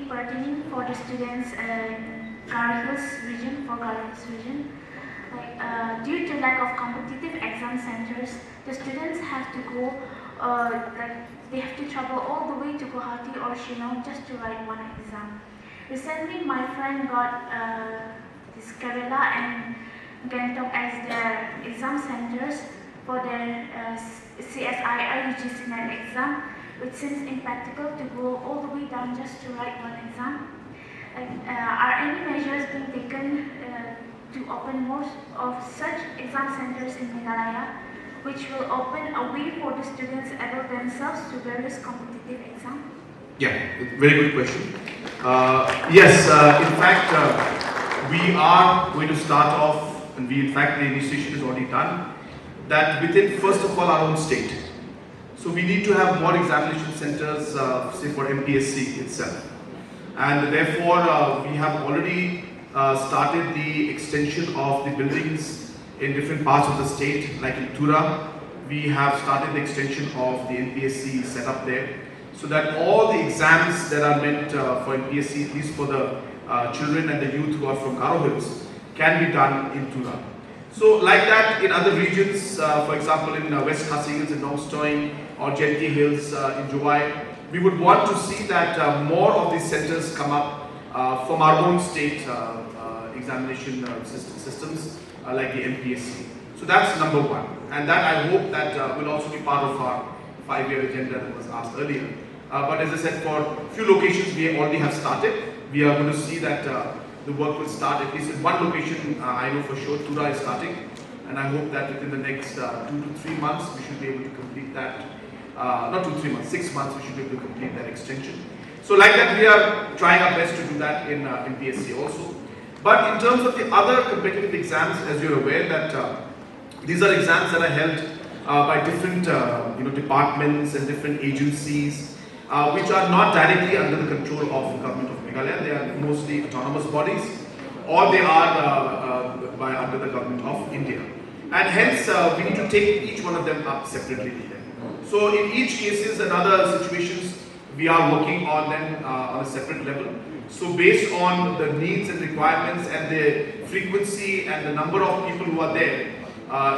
be pertinent for the students Garo Hills region. Due to lack of competitive exam centers, the students have to go, they have to travel all the way to Guwahati or Shillong just to write one exam. Recently, my friend got this Kerala and Gangtok as their exam centers for their CSIR UGC NET exam, which seems impractical to go all the way down just to write one exam. Are any measures being taken to open more of such exam centers in Meghalaya, which will open a way for the students able themselves to various competitive exams? Yeah, very good question. Yes, in fact, we are going to start off, and in fact the initiation is already done, that within first of all our own state. So we need to have more examination centers, say for MPSC itself. And therefore, we have already started the extension of the buildings in different parts of the state, like in Tura. We have started the extension of the NPSC set up there, so that all the exams that are meant for NPSC, at least for the children and the youth who are from Garo Hills, can be done in Tura. So like that in other regions, for example in West Khasi Hills in Nongstoing or Jenti Hills in Juwai, we would want to see that more of these centers come up from our own state examination systems like the MPSC. So that's number one, and that I hope that will also be part of our 5-year agenda that was asked earlier. But as I said, for a few locations we already have started. We are going to see that the work will start at least in one location. I know for sure Tura is starting, and I hope that within the next 2 to 3 months we should be able to complete that. Not 2 to 3 months, 6 months we should be able to complete that extension. So like that we are trying our best to do that in PSC also. But in terms of the other competitive exams, as you're aware that these are exams that are held by different departments and different agencies which are not directly under the control of the government of Meghalaya. They are mostly autonomous bodies, or they are under the government of India. And hence we need to take each one of them up separately. So in each cases and other situations, we are working on them on a separate level. So based on the needs and requirements and the frequency and the number of people who are there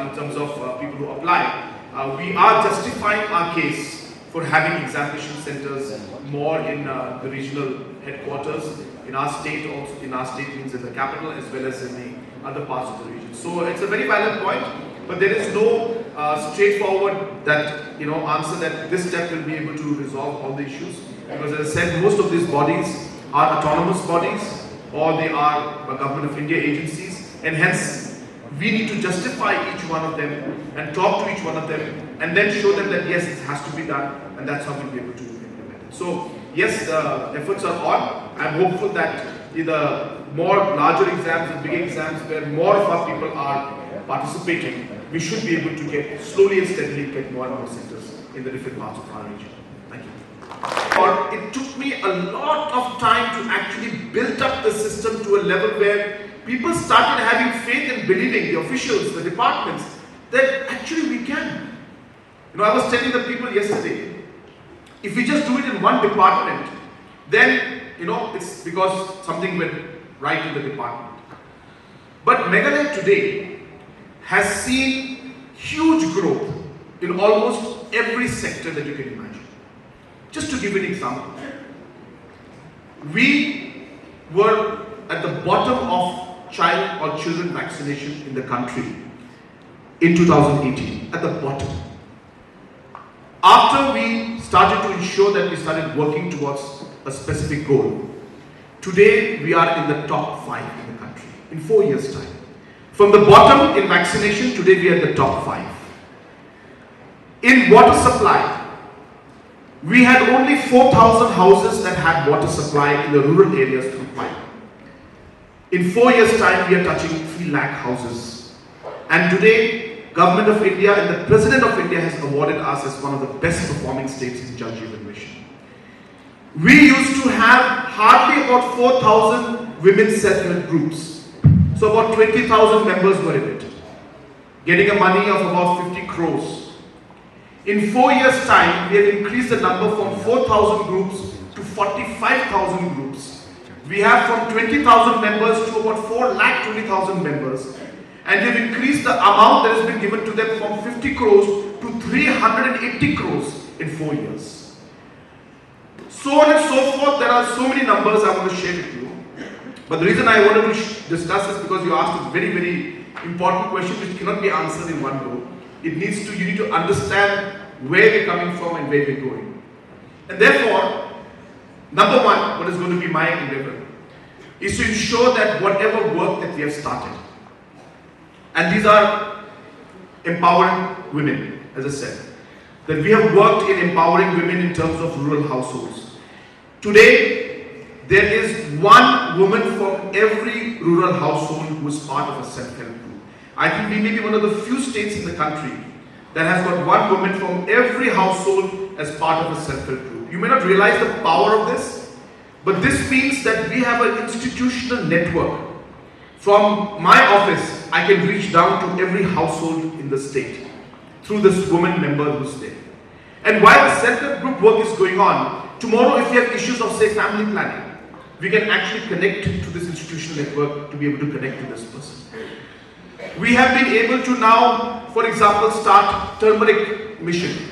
in terms of people who apply, we are justifying our case for having examination centers more in the regional headquarters in our state, also in our state means in the capital as well as in the other parts of the region. So it's a very valid point, but there is no straightforward answer that this step will be able to resolve all the issues, because as I said, most of these bodies are autonomous bodies or they are Government of India agencies, and hence we need to justify each one of them and talk to each one of them and then show them that yes, it has to be done, and that's how we'll be able to implement it. So yes, the efforts are on. I'm hopeful that in the more larger exams and big exams where more of our people are participating, we should be able to get slowly and steadily get more and more centers in the different parts of our region. Thank you. It took me a lot of time to actually build up the system to a level where people started having faith and believing, the officials, the departments, that actually we can. I was telling the people yesterday, if we just do it in one department, then it's because something went right in the department. But Meghalaya today has seen huge growth in almost every sector that you can imagine. Just to give you an example, we were at the bottom of child or children vaccination in the country in 2018, at the bottom. After we started to ensure that we started working towards a specific goal, today we are in the top 5 in the country in 4 years' time. From the bottom in vaccination, today we are in the top 5. In water supply, we had only 4,000 houses that had water supply in the rural areas through pipe. In 4 years' time, we are touching 3 lakh houses. And today, Government of India and the President of India has awarded us as one of the best performing states in Jal Jeevan Mission. We used to have hardly about 4,000 women's self-help groups. So about 20,000 members were in it, getting a money of about 50 crores. In 4 years' time, we have increased the number from 4,000 groups to 45,000 groups. We have from 20,000 members to about 4,20,000 members. And we've increased the amount that has been given to them from 50 crores to 380 crores in 4 years. So on and so forth. There are so many numbers I want to share with you. But the reason I wanted to discuss is because you asked a very, very important question which cannot be answered in one go. You need to understand where we're coming from and where we're going. And therefore, number one, what is going to be my endeavor is to ensure that whatever work that we have started, and these are empowering women, as I said, that we have worked in empowering women in terms of rural households. Today, there is one woman from every rural household who is part of a self-help group. I think we may be one of the few states in the country that has got one woman from every household as part of a self-help group. You may not realize the power of this, but this means that we have an institutional network. From my office, I can reach down to every household in the state through this woman member who's there. And while the self-help group work is going on, tomorrow if we have issues of, say, family planning, we can actually connect to this institutional network to be able to connect to this person. We have been able to now, for example, start turmeric mission.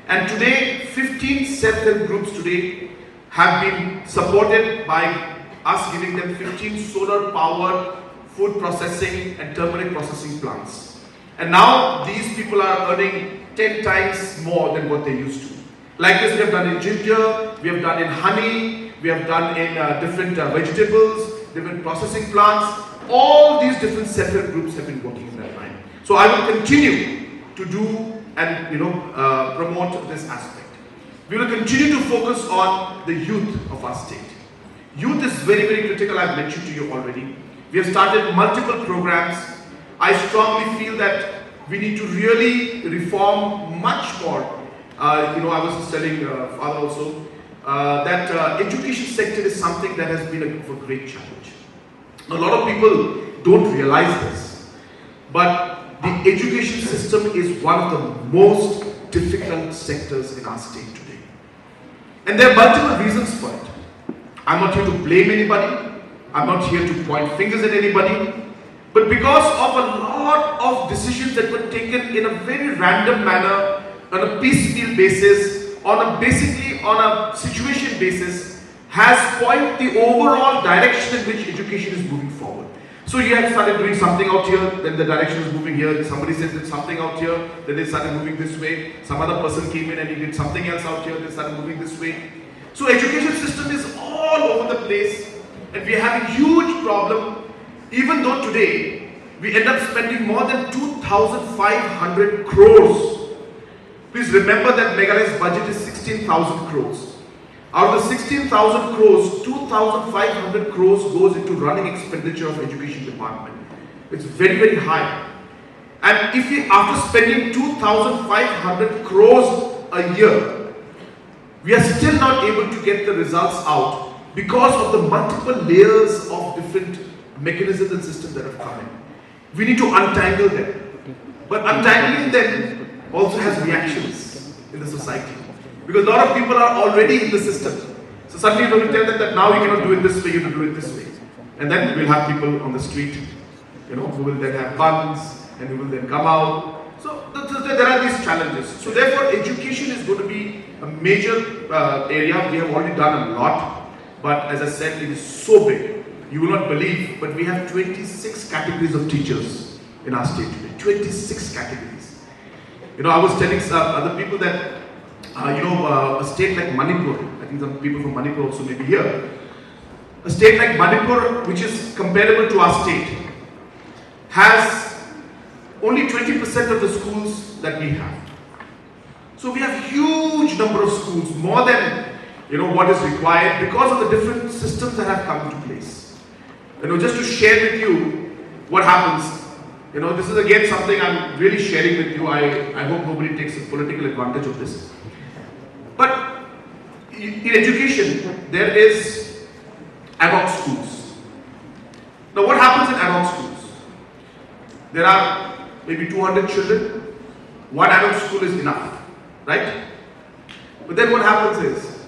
And today, 15 self-help groups today have been supported by us giving them 15 solar-powered food processing and turmeric processing plants. And now these people are earning 10 times more than what they used to. Like this we have done in ginger, we have done in honey, we have done in different vegetables, different processing plants. All these different self-help groups have been working in that line. So I will continue to do and promote this aspect. We will continue to focus on the youth of our state. Youth is very, very critical. I've mentioned to you already. We have started multiple programs. I strongly feel that we need to really reform much more. I was just telling Father also that education sector is something that has been a great challenge. A lot of people don't realize this, but the education system is one of the most difficult sectors in our state today. And there are multiple reasons for it. I'm not here to blame anybody. I'm not here to point fingers at anybody. But because of a lot of decisions that were taken in a very random manner, on a piecemeal basis, basically on a situation basis, has spoiled the overall direction in which education is moving forward. So you have started doing something out here, then the direction is moving here. Somebody says it's something out here, then they started moving this way. Some other person came in and he did something else out here, they started moving this way. So education system is all over the place, and we are having huge problem. Even though today we end up spending more than 2,500 crores. Please remember that Meghalaya's budget is 16,000 crores. Out of the 16,000 crores, 2,500 crores goes into running expenditure of education department. It's very, very high. And if we, after spending 2,500 crores a year, we are still not able to get the results out because of the multiple layers of different mechanisms and systems that have come in. We need to untangle them. But untangling them also has reactions in the society. Because a lot of people are already in the system. So suddenly you're going to tell them that now you cannot do it this way, you have to do it this way. And then we'll have people on the street, who will then have guns and who will then come out. So there are these challenges. So therefore education is going to be a major area. We have already done a lot. But as I said, it is so big. You will not believe, but we have 26 categories of teachers in our state today. 26 categories. I was telling some other people that, a state like Manipur, I think some people from Manipur also may be here. A state like Manipur, which is comparable to our state, has only 20% of the schools that we have. So we have huge number of schools, more than what is required because of the different systems that have come into place. Just to share with you what happens. This is again something I'm really sharing with you. I hope nobody takes a political advantage of this. But in education, there is ad hoc schools. Now what happens in ad hoc schools? There are maybe 200 children. One ad hoc school is enough, right? But then what happens is,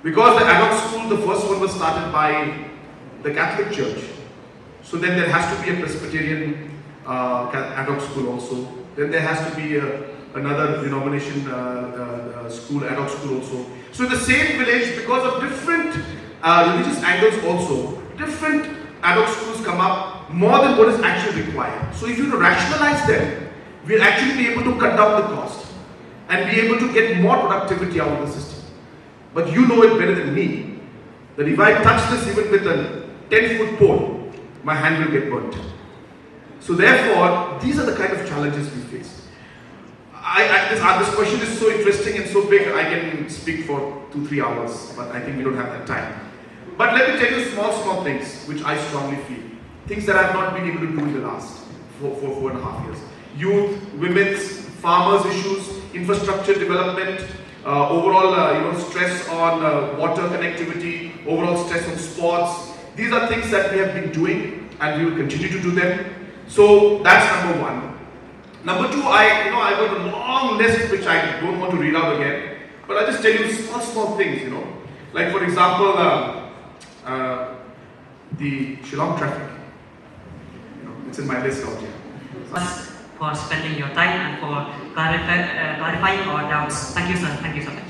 Because the ad hoc school, the first one was started by the Catholic Church. So then there has to be a Presbyterian ad hoc school also. Then there has to be another denomination school, ad hoc school also. So in the same village, because of different religious angles also, different ad hoc schools come up more than what is actually required. So if you rationalize them, we'll actually be able to cut down the cost and be able to get more productivity out of the system. But you know it better than me, that if I touch this even with a 10-foot pole, my hand will get burnt. So therefore, these are the kind of challenges we face. This question is so interesting and so big, I can speak for 2-3 hours, but I think we don't have that time. But let me tell you small things, which I strongly feel. Things that I have not been able to do in the last 4.5 years. Youth, women's, farmers' issues, infrastructure development, overall stress on water connectivity, overall stress on sports. These are things that we have been doing and we will continue to do them. So that's number one. Number two, I got a long list which I don't want to read out again, but I'll just tell you small things, Like for example, the Shillong traffic. It's in my list out here. For spending your time and for clarifying our doubts. Thank you, sir. Thank you so much.